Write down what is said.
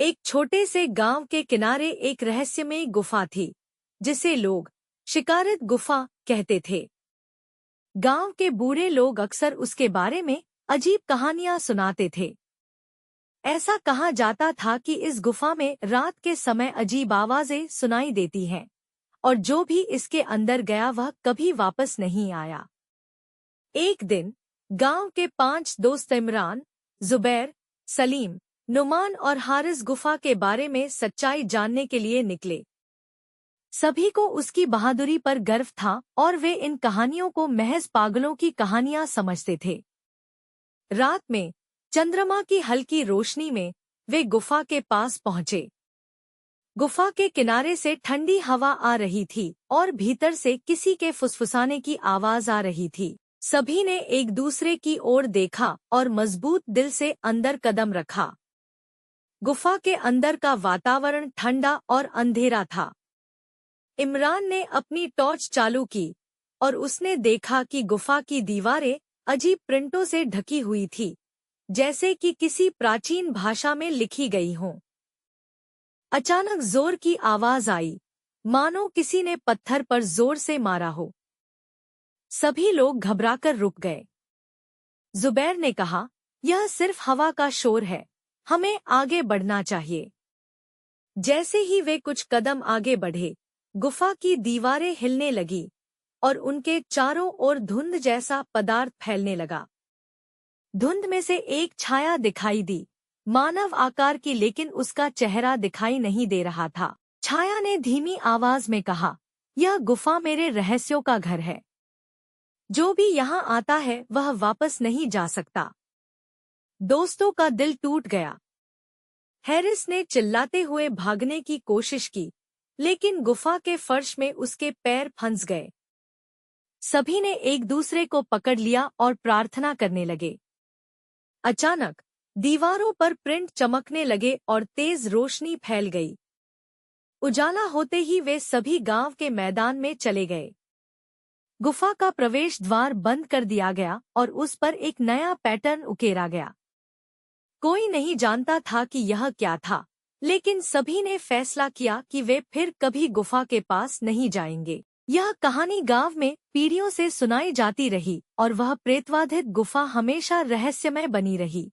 एक छोटे से गांव के किनारे एक रहस्यमयी गुफा थी, जिसे लोग शिकारित गुफा कहते थे। गांव के बूढ़े लोग अक्सर उसके बारे में अजीब कहानियां सुनाते थे। ऐसा कहा जाता था कि इस गुफा में रात के समय अजीब आवाजें सुनाई देती हैं, और जो भी इसके अंदर गया वह कभी वापस नहीं आया। एक दिन गांव के 5 दोस्त इमरान, जुबैर, सलीम, नुमान और हारिस गुफा के बारे में सच्चाई जानने के लिए निकले। सभी को उसकी बहादुरी पर गर्व था और वे इन कहानियों को महज पागलों की कहानियां समझते थे। रात में चंद्रमा की हल्की रोशनी में वे गुफा के पास पहुंचे। गुफा के किनारे से ठंडी हवा आ रही थी और भीतर से किसी के फुसफुसाने की आवाज आ रही थी। सभी ने एक दूसरे की ओर देखा और मजबूत दिल से अंदर कदम रखा। गुफा के अंदर का वातावरण ठंडा और अंधेरा था। इमरान ने अपनी टॉर्च चालू की और उसने देखा कि गुफा की दीवारें अजीब प्रिंटों से ढकी हुई थी, जैसे कि किसी प्राचीन भाषा में लिखी गई हों। अचानक जोर की आवाज आई, मानो किसी ने पत्थर पर जोर से मारा हो। सभी लोग घबराकर रुक गए। जुबैर ने कहा, यह सिर्फ हवा का शोर है, हमें आगे बढ़ना चाहिए। जैसे ही वे कुछ कदम आगे बढ़े, गुफा की दीवारें हिलने लगी और उनके चारों ओर धुंध जैसा पदार्थ फैलने लगा। धुंध में से एक छाया दिखाई दी, मानव आकार की, लेकिन उसका चेहरा दिखाई नहीं दे रहा था। छाया ने धीमी आवाज में कहा, यह गुफा मेरे रहस्यों का घर है। जो भी यहाँ आता है वह वापस नहीं जा सकता। दोस्तों का दिल टूट गया। हैरिस ने चिल्लाते हुए भागने की कोशिश की, लेकिन गुफा के फर्श में उसके पैर फंस गए। सभी ने एक दूसरे को पकड़ लिया और प्रार्थना करने लगे। अचानक दीवारों पर प्रिंट चमकने लगे और तेज रोशनी फैल गई। उजाला होते ही वे सभी गांव के मैदान में चले गए। गुफा का प्रवेश द्वार बंद कर दिया गया और उस पर एक नया पैटर्न उकेरा गया। कोई नहीं जानता था कि यह क्या था, लेकिन सभी ने फैसला किया कि वे फिर कभी गुफा के पास नहीं जाएंगे। यह कहानी गांव में पीढ़ियों से सुनाई जाती रही और वह प्रेतवाधित गुफा हमेशा रहस्यमय बनी रही।